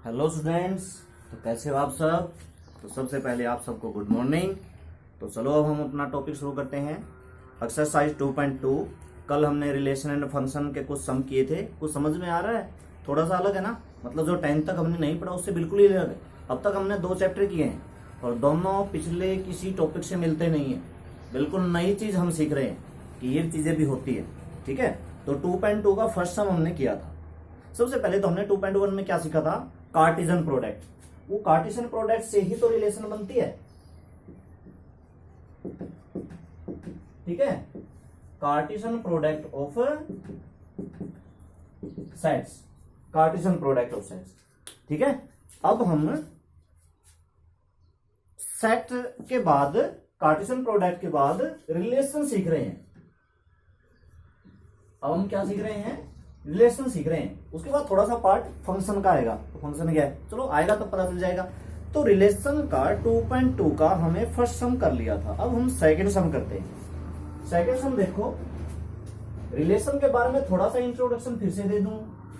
Hello students. तो कैसे हो आप सब। तो सबसे पहले आप सबको गुड मॉर्निंग। तो चलो अब हम अपना टॉपिक शुरू करते हैं। एक्सरसाइज 2.2। कल हमने रिलेशन एंड फंक्शन के कुछ सम किए थे। कुछ समझ में आ रहा है? थोड़ा सा अलग है ना, मतलब जो 10th तक हमने नहीं पढ़ा उससे बिल्कुल ही अलग है। अब तक हमने 2 चैप्टर किए हैं और दोनों पिछले किसी टॉपिक से मिलते नहीं है। बिल्कुल नई चीज हम सीख रहे हैं कि ये चीजें भी होती है। ठीक है, तो 2.2 का फर्स्ट सम हमने किया था। सबसे पहले तो हमने 2.1 में क्या सीखा था? Cartesian product. वो कार्टेशियन प्रोडक्ट से ही तो रिलेशन बनती है। ठीक है, Cartesian product of sets, Cartesian product of sets. ठीक है, अब हम सेट के बाद, कार्टेशियन प्रोडक्ट के बाद रिलेशन सीख रहे हैं। अब हम क्या सीख रहे हैं? रिलेशन सीख रहे हैं। उसके बाद थोड़ा सा पार्ट फंक्शन का आएगा। तो फंक्शन क्या है, चलो आएगा तो पता चल जाएगा। तो रिलेशन का 2.2 का हमने फर्स्ट सम कर लिया था। अब हम सेकंड सम करते हैं। सेकंड सम देखो, रिलेशन के बारे में थोड़ा सा इंट्रोडक्शन फिर से दे दूं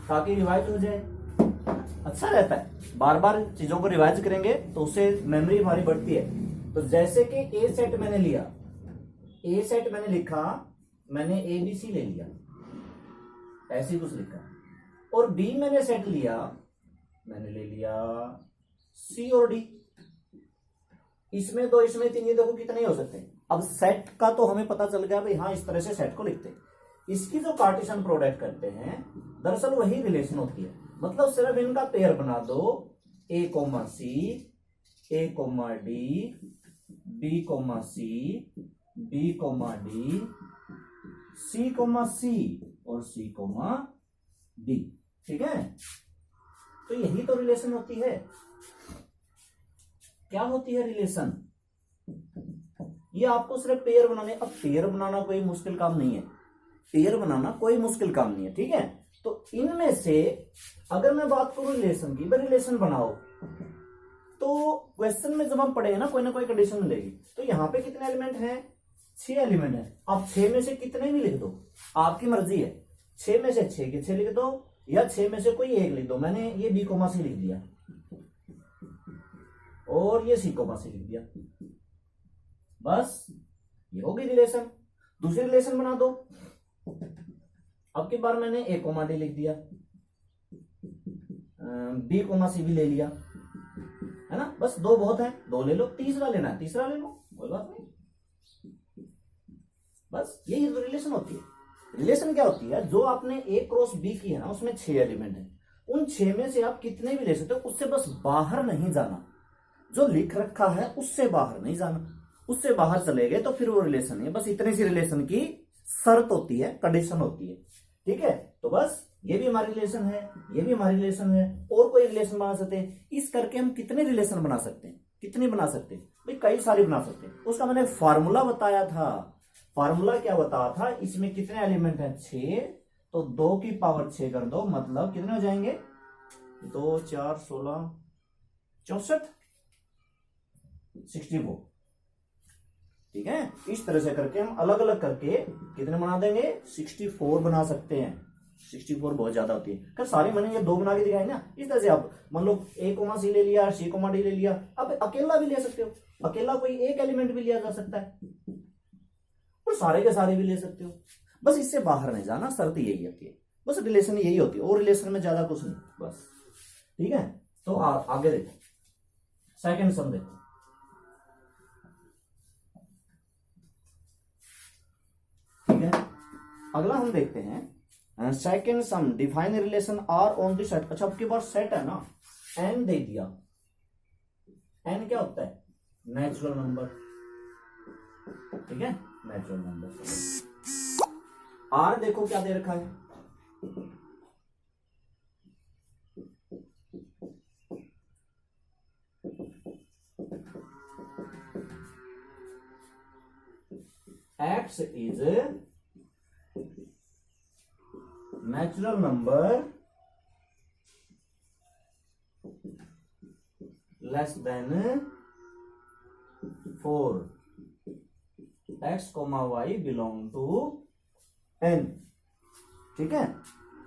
ताकि रिवाइज हो जाए। अच्छा रहता है, बार बार चीजों को रिवाइज करेंगे तो उससे मेमोरी हमारी बढ़ती है। तो जैसे कि ए सेट मैंने लिया, ए सेट मैंने लिखा, मैंने ए बी सी ले लिया, ऐसे कुछ लिखा। और बी मैंने सेट लिया, मैंने ले लिया सी और डी। इसमें दो, इसमें तीन, ये देखो कितने हो सकते हैं। अब सेट का तो हमें पता चल गया भाई, हाँ इस तरह से सेट को लिखते हैं। इसकी जो कार्टेशियन प्रोडक्ट करते हैं दरअसल वही रिलेशन होती है। मतलब सिर्फ इनका पेयर बना दो, A comma C, A comma D, B comma C, B comma D, C comma C और सी कोमा डी। ठीक है, तो यही तो रिलेशन होती है। क्या होती है रिलेशन? ये आपको सिर्फ पेयर बनाने। अब पेयर बनाना कोई मुश्किल काम नहीं है, पेयर बनाना कोई मुश्किल काम नहीं है। ठीक है, तो इनमें से अगर मैं बात करूं रिलेशन की, भाई रिलेशन बनाओ, तो क्वेश्चन में जब हम पढ़े ना कोई कंडीशन मिलेगी। तो यहां पे कितने एलिमेंट हैं? 6 एलिमेंट है। आप 6 में से कितने भी लिख दो, आपकी मर्जी है। 6 में से 6 के 6 लिख दो या 6 में से कोई एक लिख दो। मैंने ये बी कोमा सी लिख दिया और ये सी कोमा सी लिख दिया, बस ये होगी रिलेशन। दूसरी रिलेशन बना दो। अब की बार मैंने ए कोमा डी लिख दिया, बी कोमा सी भी ले लिया, है ना। बस 2 बहुत है, 2 ले लो। तीसरा लेना है, तीसरा ले लो, कोई बात नहीं। बस यही तो रिलेशन होती है। रिलेशन क्या होती है? जो आपने ए क्रॉस बी की है ना, उसमें 6 एलिमेंट है। उन 6 में से आप कितने भी ले सकते हो, उससे बस बाहर नहीं जाना। जो लिख रखा है उससे बाहर नहीं जाना। उससे बाहर चले गए तो फिर वो रिलेशन है। बस इतनी सी रिलेशन की शर्त होती है, कंडीशन होती है। ठीक है, तो बस ये भी हमारी रिलेशन है, ये भी हमारी रिलेशन है। और कोई रिलेशन बना सकते हैं। इस करके हम कितने रिलेशन बना सकते हैं? कितने बना सकते हैं भाई? कई सारी बना सकते हैं। उसका मैंने फार्मूला बताया था। फार्मूला क्या बताया था? इसमें कितने एलिमेंट हैं? 6। तो 2 की पावर 6 कर दो, मतलब कितने हो जाएंगे? 2 4 16 64 64। ठीक है, इस तरह से करके हम अलग अलग करके कितने बना देंगे? 64 बना सकते हैं। 64 बहुत ज्यादा होती है। खैर सारे मैंने ये 2 बना के दिखाए ना। इस तरह से आप मान लो ए कोमा सी ले लिया, सी कोमा डी ले लिया। अब अकेला भी ले सकते हो, अकेला कोई एक एलिमेंट भी लिया जा सकता है, और सारे के सारे भी ले सकते हो। बस इससे बाहर नहीं जाना, शर्त यही होती है। बस रिलेशन यही होती है, और रिलेशन में ज्यादा कुछ नहीं, बस। ठीक है, तो आगे देखो, सेकंड सम देखो। ठीक है, अगला हम देखते हैं second sum. Define relation R on the set. अच्छा, अब की बार सेट है ना, एन दे दिया। एन क्या होता है? Natural number. ठीक है, नेचुरल नंबर। आर देखो क्या दे रखा है? X is natural number less than 4। X comma Y belong to N. ठीक है,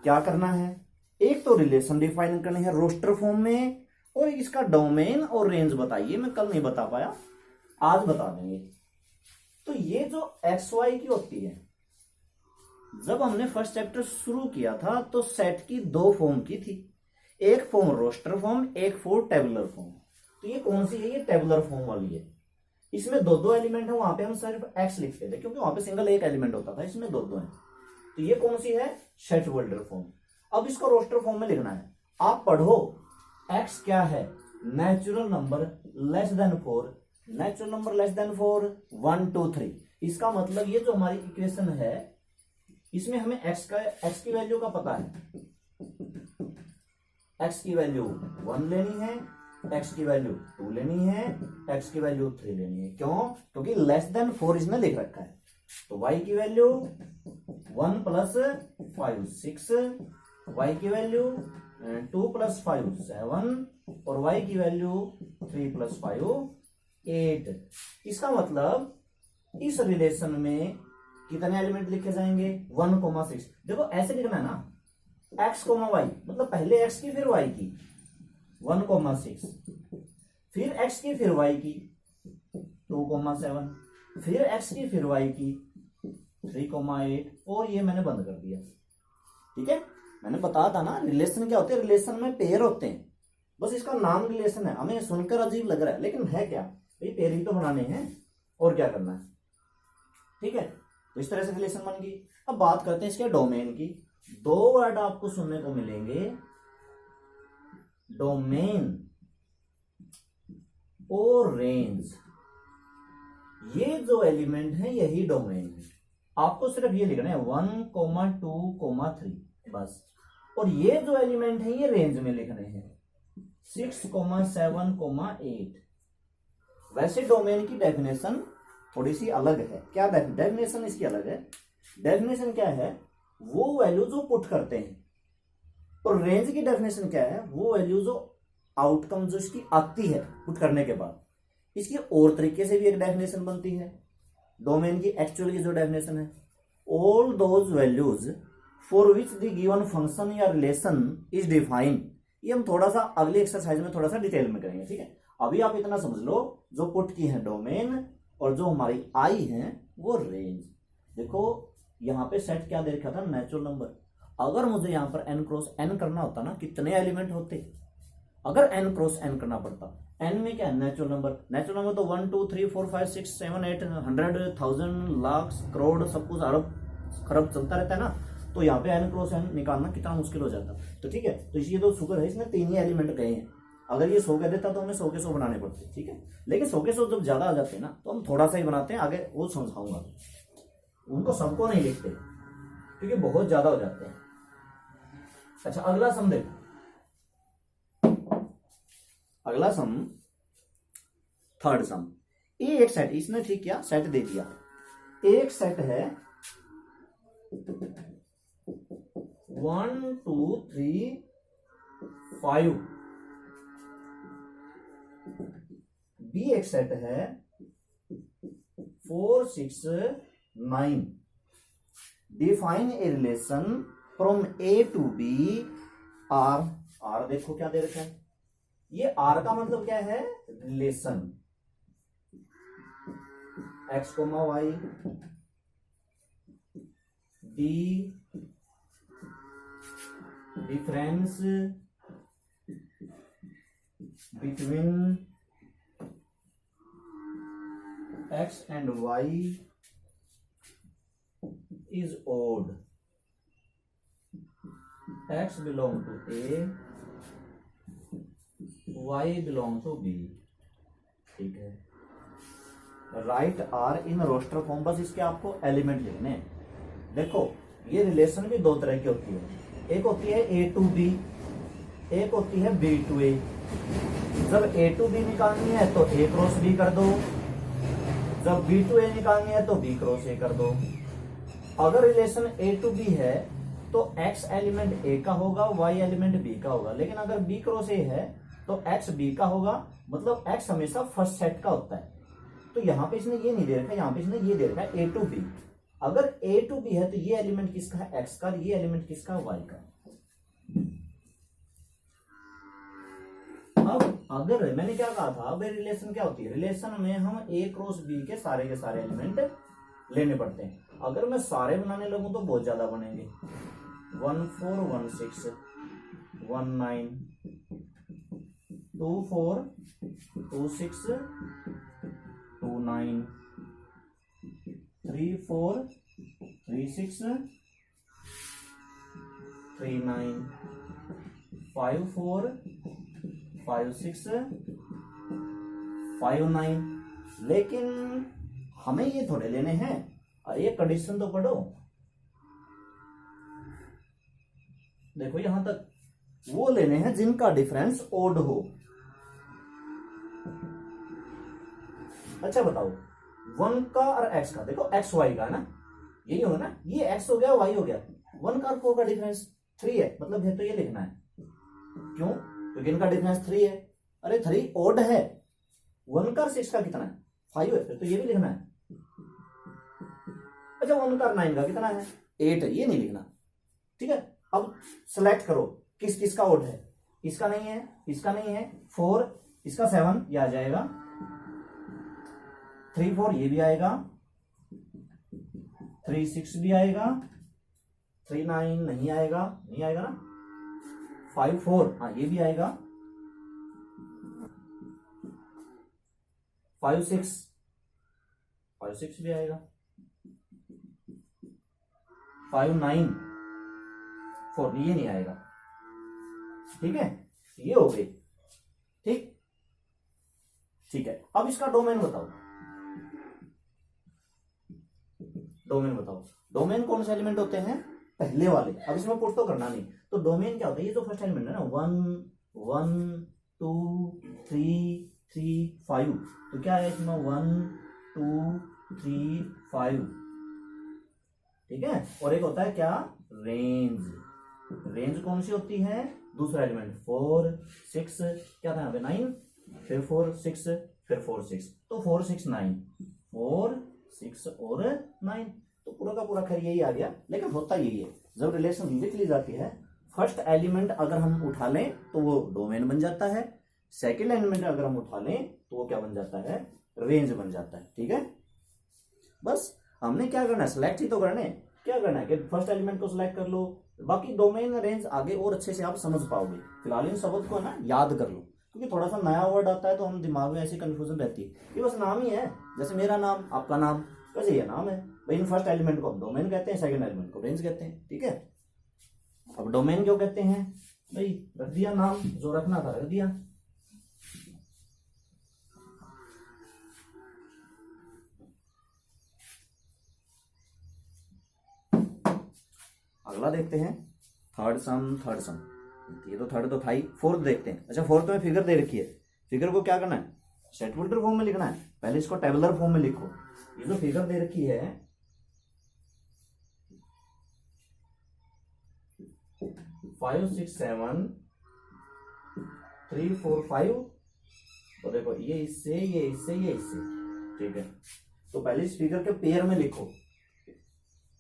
क्या करना है? एक तो रिलेशन डिफाइन करनी है रोस्टर फॉर्म में, और इसका डोमेन और रेंज बताइए। मैं कल नहीं बता पाया, आज बता देंगे। तो ये जो एक्स वाई की होती है, जब हमने फर्स्ट चैप्टर शुरू किया था तो सेट की दो फॉर्म की थी, एक फॉर्म रोस्टर फॉर्म, एक फॉर्म टेबुलर फॉर्म। तो ये कौन सी है? ये टेबुलर फॉर्म वाली है। इसमें दो दो एलिमेंट है, वहां पे हम सिर्फ एक्स लिखते थे क्योंकि वहां पे सिंगल एक एलिमेंट होता था, इसमें दो दो है। तो ये कौन सी है? Set holder form. अब इसको रोस्टर फॉर्म में लिखना है। आप पढ़ो एक्स क्या है? Natural number less than 4, natural number less than 4, 1 2 3। इसका मतलब ये जो हमारी इक्वेशन है इसमें हमें एक्स की वैल्यू का पता है। एक्स की वैल्यू 1 लेनी है, एक्स की वैल्यू 2 लेनी है, एक्स की वैल्यू 3 लेनी है। क्यों? क्योंकि लेस देन 4 इसमें लिख रखा है। तो y की वैल्यू 1 प्लस 5 6, y की वैल्यू 2 प्लस 5 7, और y की वैल्यू 3 प्लस 5 8। इसका मतलब इस रिलेशन में कितने एलिमेंट लिखे जाएंगे? 1,6। देखो ऐसे लिखना है ना, x, y, मतलब पहले x की फिर y की 1,6, फिर x की फिर y की 2,7, फिर x की फिर y की 3,8, और ये मैंने बंद कर दिया। ठीक है, मैंने बताया था ना रिलेशन क्या होते हैं। रिलेशन में पेयर होते हैं, बस इसका नाम रिलेशन है। हमें सुनकर अजीब लग रहा है लेकिन है क्या भाई, पेयर ही तो बनाने हैं, और क्या करना है। ठीक है, तो इस तरह से रिलेशन बन गई। अब बात करते हैं इसके डोमेन की। दो वर्ड आपको सुनने को मिलेंगे, डोमेन और रेंज। ये जो एलिमेंट है यही डोमेन है। आपको सिर्फ ये लिखना है 1, 2, 3 बस। और ये जो एलिमेंट है ये रेंज में लिखने हैं 6, 7, 8। वैसे डोमेन की डेफिनेशन थोड़ी सी अलग है। क्या डेफिनेशन इसकी अलग है? डेफिनेशन क्या है? वो वैल्यू जो पुट करते हैं। और रेंज की डेफिनेशन क्या है? वो वैल्यू जो आउटकम जो इसकी आती है पुट करने के बाद। इसकी और तरीके से भी एक डेफिनेशन बनती है। डोमेन की एक्चुअल की जो डेफिनेशन है, all those values for which the given function या रिलेशन इज डिफाइंड। ये हम थोड़ा सा अगली एक्सरसाइज में थोड़ा सा डिटेल में करेंगे। ठीक है, अभी आप इतना समझ लो, जो पुट की है डोमेन और जो हमारी आई है वो रेंज। देखो यहां पे सेट क्या दे रखा था? Natural number. अगर मुझे यहां पर n क्रॉस n करना होता ना, कितने एलिमेंट होते? अगर n क्रॉस n करना पड़ता, n में क्या है? Natural number. नेचुरल नंबर तो 1 2 3 4 5 6 7 8 100 1000 लाख करोड़ सब कुछ अरब खरब चलता रहता है ना। तो यहाँ पे n क्रॉस n निकालना कितना मुश्किल हो जाता। तो ठीक है, तो इसलिए तो शुक्र है इसमें 3 ही एलिमेंट गए हैं। अगर ये 100 कह देता तो हमें 100 के 100 बनाने पड़ते। ठीक है, लेकिन 100 के 100 जब ज्यादा आ जाते हैं ना तो हम थोड़ा सा ही बनाते हैं। आगे वो समझाऊंगा, उनको सबको नहीं लिखते क्योंकि बहुत ज्यादा हो जाते हैं। अच्छा, अगला सम देखो। अगला सम थर्ड सम। ये एक सेट, इसने ठीक किया, सेट दे दिया। एक सेट है 1 2 3 5। बी एक सेट है 4 6 9। Define a relation from A to B R. R देखो क्या दे रखा है? ये आर का मतलब क्या है? Relation X comma Y, D difference between X and Y is odd. X belong to A, Y belong to B. ठीक है, right R in roster form. बस इसके आपको एलिमेंट लिखने हैं। देखो ये रिलेशन भी दो तरह की होती है, एक होती है A to B, एक होती है B to A। जब A to B निकालनी है तो A क्रॉस B कर दो, जब B to A निकालनी है तो B क्रॉस A कर दो। अगर रिलेशन A टू B है तो X एलिमेंट A का होगा, Y एलिमेंट B का होगा। लेकिन अगर B क्रॉस A है तो X B का होगा, मतलब X हमेशा फर्स्ट सेट का होता है। तो यहाँ पे इसने ये नहीं दे रखा है, यहाँ पे इसने ये दे रखा है A टू B। अगर A टू B है तो ये एलिमेंट किसका है? X का, ये एलिमेंट किसका? Y का। अगर मैंने क्या कहा था, अब रिलेशन क्या होती है, रिलेशन में हम ए क्रॉस बी के सारे एलिमेंट लेने पड़ते हैं। अगर मैं सारे बनाने लगूं तो बहुत ज्यादा बनेंगे, 1 4 1 6 1 9 2 4 2 6 2 9 3 4 3 6 3 9 5 4 5 6 5 9। लेकिन हमें ये थोड़े लेने हैं, एक कंडीशन तो पढ़ो। देखो यहां तक वो लेने हैं जिनका डिफरेंस ओड हो। अच्छा बताओ, 1 का और x का, देखो x y का है ना, यही होगा ना, ये x हो गया y हो गया, 1 का और 4 का डिफरेंस 3 है, मतलब है तो ये लिखना है। क्यों? क्योंकि इनका डिफरेंस 3 है। अरे 3 ओड है, 1 का और 6 का कितना है, 5 है, फिर तो ये भी लिखना है। अच्छा 1 का और 9 का कितना है, 8 है, ये नहीं लिखना। ठीक है, अब सेलेक्ट करो किस किस का ओड है। इसका नहीं है, इसका नहीं है, 4, इसका 7 ये आ जाएगा, 3 4 ये भी आएगा, 3 6 भी आएगा, 3 9 नहीं आएगा, नहीं आएगा ना, 5 4 हाँ ये भी आएगा, 5 6 भी आएगा, 5 9 4 ये नहीं आएगा। ठीक है, ये हो गई। ठीक ठीक है, अब इसका डोमेन बताओ, डोमेन बताओ। डोमेन कौन से एलिमेंट होते हैं, पहले वाले। अब इसमें पुट तो करना नहीं, तो डोमेन क्या होता है, ये जो फर्स्ट एलिमेंट है ना, 1 1 2 3 3 5, तो क्या है इसमें 1 2 3 5। ठीक है, और एक होता है क्या, रेंज। रेंज कौन सी होती है, दूसरा एलिमेंट 4 6 क्या था यहाँ पे 9, फिर 4 6 फिर 4 6, तो 4 6 9 4 6 और 9, तो पूरा का पूरा खैर यही आ गया। लेकिन होता यही है, जब रिलेशन लिख ली जाती है, फर्स्ट एलिमेंट अगर हम उठा लें तो वो डोमेन बन जाता है, सेकेंड एलिमेंट अगर हम उठा लें तो वो क्या बन जाता है, रेंज बन जाता है। ठीक है, बस हमने क्या करना है, सिलेक्ट ही तो करना है। क्या करना है कि फर्स्ट एलिमेंट को सिलेक्ट कर लो, बाकी डोमेन रेंज आगे और अच्छे से आप समझ पाओगे। फिलहाल इन शब्द को ना याद कर लो, क्योंकि थोड़ा सा नया वर्ड आता है तो हम दिमाग में ऐसी कंफ्यूजन रहती है। ये बस नाम ही है, जैसे मेरा नाम आपका नाम, वैसे ये नाम है भाई। इन फर्स्ट एलिमेंट को हम डोमेन कहते हैं, सेकंड एलिमेंट को रेंज कहते हैं। ठीक है, अब डोमेन क्यों कहते हैं भाई, रख दिया नाम, जो रखना था रख दिया। अगला देखते हैं, थर्ड सम। ये तो थर्ड तो था ही, फोर्थ देखते हैं। अच्छा, फोर्थ में फिगर दे रखी है, फिगर को क्या करना है, सेट बिल्डर फॉर्म में लिखना है। पहले इसको टेबुलर फॉर्म में लिखो। ये जो फिगर दे रखी है 5 6 7 3 4 5, तो देखो ये इससे ये इससे ये इससे। ठीक है, तो पहले इस फिगर के पेयर में लिखो।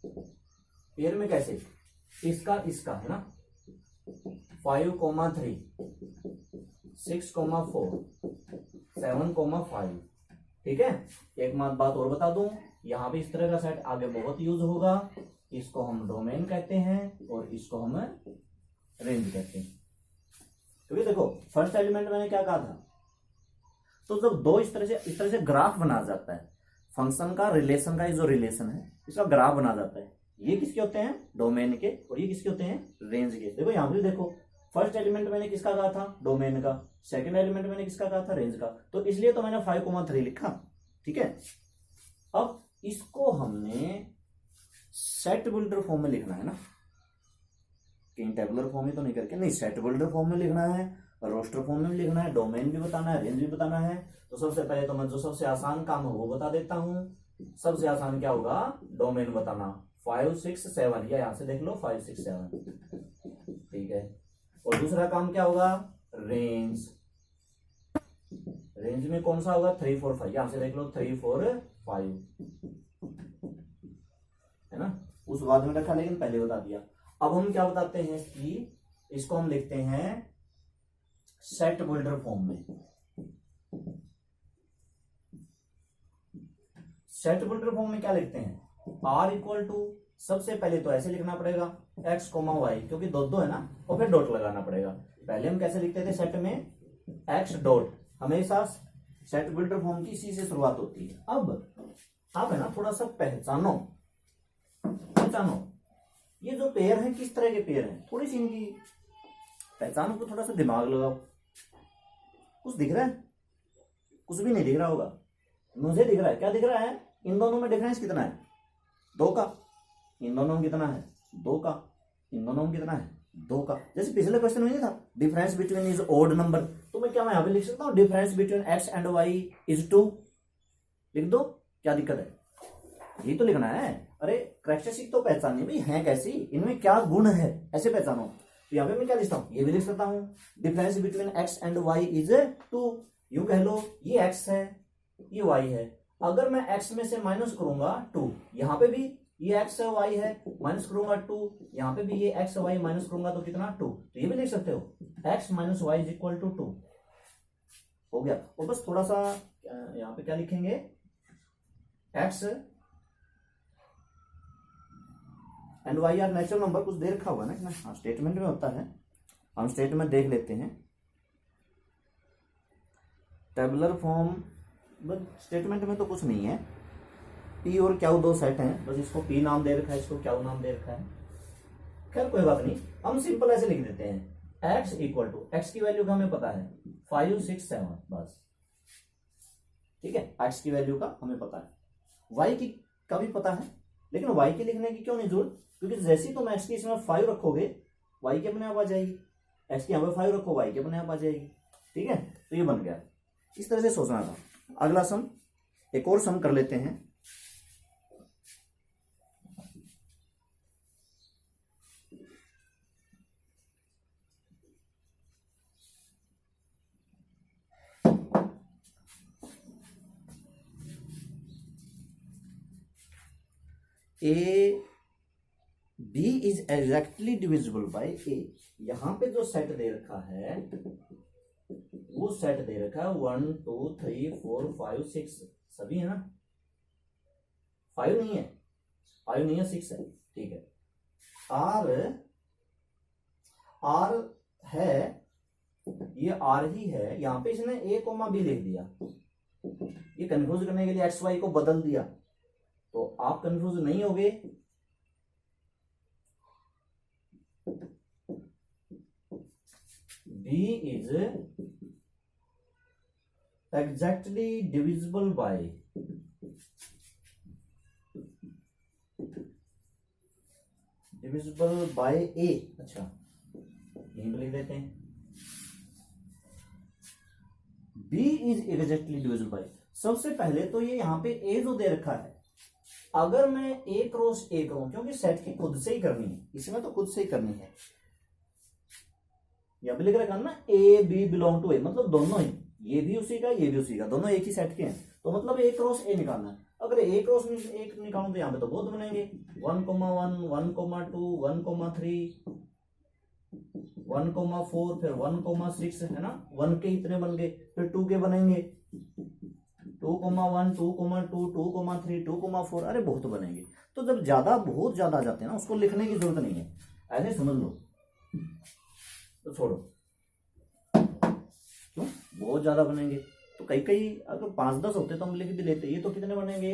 पेयर में कैसे, इसका है ना, 5 3 6 4 7 5। ठीक है, एक बात और बता दूं, यहां भी इस तरह का सेट आगे बहुत यूज होगा। इसको हम डोमेन कहते हैं और इसको हम रेंज कहते हैं। क्योंकि देखो फर्स्ट एलिमेंट मैंने क्या कहा था, तो जब दो इस तरह से ग्राफ बना जाता है, फंक्शन का रिलेशन का, ये जो रिलेशन है इसका ग्राफ बना जाता है। ये किसके होते हैं, डोमेन के, और ये किसके होते हैं, रेंज के। देखो यहां भी देखो, फर्स्ट एलिमेंट मैंने किसका कहा था, डोमेन का, सेकंड एलिमेंट मैंने किसका कहा था, रेंज का, तो इसलिए तो मैंने 5 3 लिखा। ठीक है, अब इसको हमने सेट बिल्डर फॉर्म में लिखना है ना, कहीं टेबुलर फॉर्म में तो नहीं करके, नहीं सेट बिल्डर फॉर्म में लिखना है, रोस्टर फॉर्म में लिखना है, डोमेन भी बताना है, रेंज भी बताना है। तो सबसे पहले तो मैं जो सबसे आसान काम है वो बता देता हूं। सबसे आसान क्या होगा, डोमेन बताना। 5 6 7, या यहां से देख लो 5 6 7। ठीक है, और दूसरा काम क्या होगा, रेंज। रेंज में कौन सा होगा, 3 4 5, यहां से देख लो 3 4 5, है ना, उस बाद में रखा लेकिन पहले बता दिया। अब हम क्या बताते हैं कि इसको हम लिखते हैं सेट बिल्डर फॉर्म में। सेट बिल्डर फॉर्म में क्या लिखते हैं, आर इक्वल टू, सबसे पहले तो ऐसे लिखना पड़ेगा एक्स कोमा वाई, क्योंकि दो दो है ना, और फिर डॉट लगाना पड़ेगा। पहले हम कैसे लिखते थे सेट में, एक्स डॉट, हमेशा सेट बिल्डर फॉर्म की सी से शुरुआत होती है। अब है ना थोड़ा सा पहचानो ये जो पेयर हैं किस तरह के पेयर हैं, थोड़ी सी इनकी पहचान को थोड़ा सा दिमाग लगाओ। कुछ दिख रहा है, कुछ भी नहीं दिख रहा होगा, मुझे दिख रहा है। क्या दिख रहा है, इन दोनों में डिफरेंस कितना है, 2 का। इन दोनों में कितना है, 2 का। इन दोनों में कितना है, 2 का। जैसे पिछले क्वेश्चन में नहीं था difference between is odd number, तो मैं क्या मैं यहाँ पे लिख सकता हूँ difference between X and Y is 2, लिख दो, क्या दिक्कत है, यही तो लिखना है। अरे कैरेक्टरिस्टिक तो पहचानिए भाई, है कैसी, इनमें क्या गुण है, ऐसे पहचानो। तो यहाँ पे मैं क्या लिखता हूँ, ये भी लिख सकता हूँ difference between X and Y is 2। यूं कह लो ये एक्स है ये वाई है, अगर मैं एक्स में से माइनस करूंगा 2, यहाँ पे भी ये एक्स है वाई है, माइनस करूंगा 2, यहाँ पे भी ये एक्स वाई माइनस करूंगा तो कितना 2। तो ये भी लिख सकते हो X minus Y is equal to 2, हो गया। और बस थोड़ा सा यहाँ पे क्या लिखेंगे, X and Y are natural number, कुछ देर रखा हुआ है ना, हाँ स्टेटमेंट में होता है, हम स्टेटमेंट देख लेते हैं। टेबुलर फॉर्म, बस स्टेटमेंट में तो कुछ नहीं है, पी और क्यू 2 सेट हैं, बस इसको पी नाम दे रखा है, इसको क्यू नाम दे रखा है। खैर कोई बात नहीं, हम सिंपल ऐसे लिख देते हैं एक्स इक्वल टू, एक्स की वैल्यू का हमें पता है 5 6 7, बस ठीक है, एक्स की वैल्यू का हमें पता है, वाई की का भी पता है, लेकिन वाई की लिखने की क्यों नहीं जरूरत, क्योंकि जैसे ही तुम एक्स की इसमें 5 रखोगे वाई के अपने आप आ जाएगी, एक्स की यहाँ पे 5 रखो वाई के अपने आप आ जाएगी, ठीक है। तो ये बन गया, इस तरह से सोचना था। अगला सम, एक और सम कर लेते हैं। A B is exactly divisible by A, यहां पे जो सेट दे रखा है वो सेट दे रखा है 1 2 3 4 5 6, सभी है ना, 5 नहीं है, 6 है, ठीक है। आर है, ये आर ही है, यहां पे इसने ए कोमा बी लिख दिया, ये कंफ्यूज करने के लिए एक्स वाई को बदल दिया, तो आप कंफ्यूज नहीं होगे। B is exactly divisible by A, अच्छा यहीं पर लिख देते हैं B is exactly divisible by. सबसे पहले तो ये यहां पे ए जो दे रखा है, अगर मैं ए क्रॉस ए करूं, क्योंकि सेट की खुद से ही करनी है, इसमें तो खुद से ही करनी है, यहां पे लिख रखा है ना ए बी बिलोंग टू ए, मतलब दोनों ही, ये भी उसी का ये भी उसी का, दोनों एक ही सेट के हैं, तो मतलब ए क्रॉस ए निकालना है। अगर ए क्रॉस एक निकालूं तो यहाँ पे तो बहुत बनेंगे, 1 1 1 2 1 3 1 4, फिर 1 6 है ना, 1 के इतने बन गए, फिर 2 के बनेंगे 2 1 2 2 2 3 2 4, अरे बहुत बनेंगे। तो जब बहुत ज्यादा आ जाते हैं ना, उसको लिखने की जरूरत नहीं है, ऐसे समझ लो, तो छोड़ो, क्यों बहुत ज्यादा बनेंगे, तो कई अगर 5-10 होते तो हम लिख भी लेते, ये तो कितने बनेंगे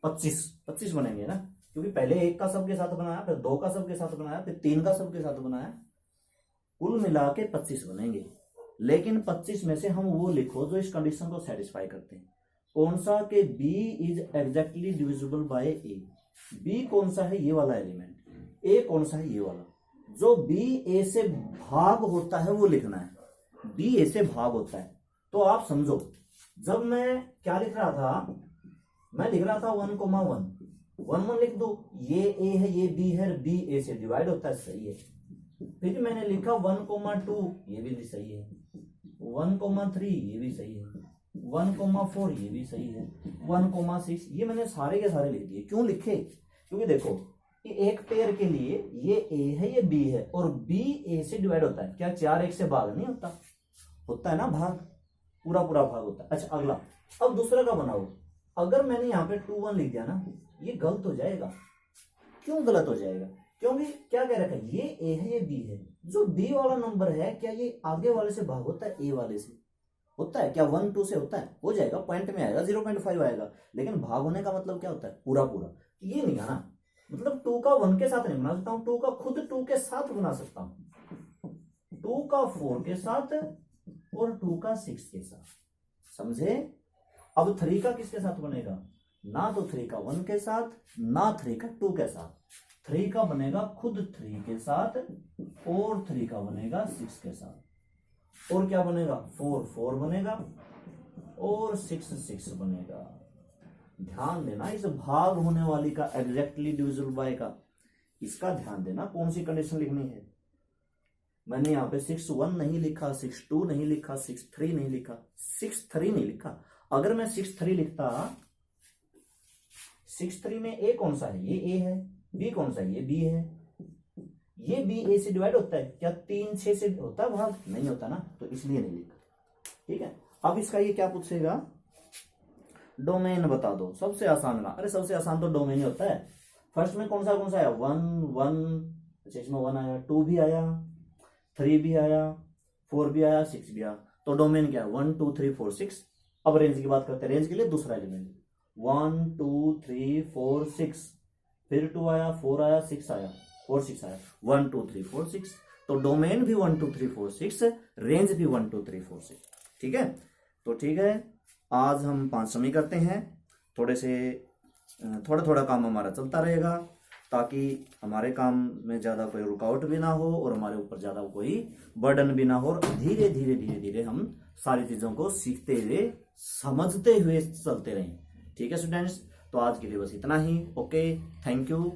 25 बनेंगे ना, क्योंकि पहले 1 का सब के साथ बनाया, फिर 2 का सब के साथ बनाया, फिर 3 का सब के साथ बनाया, कुल मिला के 25 बनेंगे। लेकिन 25 में से हम वो लिखो जो इस कंडीशन को सेटिस्फाई करते हैं, कौन सा, के B is exactly divisible by A. B कौन सा है, ये वाला एलिमेंट, ए कौन सा है, ये वाला, जो बी ए से भाग होता है वो लिखना है, बी ए से भाग होता है। तो आप समझो, जब मैं क्या लिख रहा था, मैं लिख रहा था 1 1 लिख दो, ये ए है ये बी है, बी ए से डिवाइड होता है, सही है। फिर मैंने लिखा 1 2, ये भी सही है, 1 3 ये भी सही है, 1 4 ये भी सही है, 1 6, ये मैंने सारे के सारे लिख दिए। क्यों लिखे, क्योंकि देखो ये एक पेयर के लिए ये ए है ये बी है, और बी ए से डिवाइड होता है, क्या 4 1 से भाग नहीं होता, होता है ना भाग, पूरा पूरा भाग होता है। अच्छा अगला, अब दूसरे का बनाओ। अगर मैंने यहाँ पे 2 1 लिख दिया ना, ये गलत हो जाएगा। क्यों गलत हो जाएगा? क्योंकि क्या कह रखा है, ये ए है ये बी है। जो बी वाला नंबर है क्या ये आगे वाले से भाग होता है ए वाले से? होता है क्या? 1 2 से होता है? हो जाएगा, पॉइंट में आएगा, 0.5 आएगा। लेकिन भाग होने का मतलब क्या होता है? पूरा पूरा। ये नहीं आना, मतलब 2 का 1 के साथ नहीं बना सकता हूँ, 2 का खुद 2 के साथ बना सकता हूँ, 2 का 4 के साथ और 2 का 6 के साथ। समझे? अब 3 का किसके साथ बनेगा? ना तो 3 का 1 के साथ, ना 3 का 2 के साथ। 3 का बनेगा खुद 3 के साथ और 3 का बनेगा 6 के साथ। और क्या बनेगा? 4 4 बनेगा और 6 6 बनेगा। ध्यान देना, इस भाग होने वाली का एग्जैक्टली डिविजिबल बाय का, इसका ध्यान देना कौन सी कंडीशन लिखनी है। मैंने यहाँ पे 6 1 नहीं लिखा, 6 2 नहीं लिखा, 6 3 नहीं लिखा, 6 3 नहीं लिखा। अगर मैं 6 3 लिखता, 6 3 में ए कौन सा है? ये ए है। बी कौन सा है? ये बी है। ये बी ए से डिवाइड होता है क्या? 3 6 से होता है भाग? नहीं होता ना, तो इसलिए नहीं लिखा। ठीक है, अब इसका ये क्या पूछेगा? डोमेन बता दो। सबसे आसान ना, अरे सबसे आसान तो डोमेन ही होता है। फर्स्ट में कौन सा आया? 1 1, अच्छा इसमें 1 आया, 2 भी आया, 3 भी आया, 4 भी आया, 6 भी आया। तो डोमेन क्या है? 1 2 3 4 6। अब रेंज की बात करते हैं। रेंज के लिए दूसरा एलिमेंट 1 2 3 4 6, फिर 2 आया, 4 आया, 6 आया, 4 6 आया, 1 2 3 4 6। तो डोमेन भी 1 2 3 4 6, रेंज भी 1 2 3 4 6। ठीक है, तो ठीक है, आज हम 5 समय करते हैं। थोड़ा थोड़ा काम हमारा चलता रहेगा, ताकि हमारे काम में ज़्यादा कोई रुकावट भी ना हो और हमारे ऊपर ज़्यादा कोई बर्डन भी ना हो, और धीरे धीरे धीरे धीरे हम सारी चीज़ों को सीखते हुए समझते हुए चलते रहें। ठीक है स्टूडेंट्स, तो आज के लिए बस इतना ही। Okay, thank you.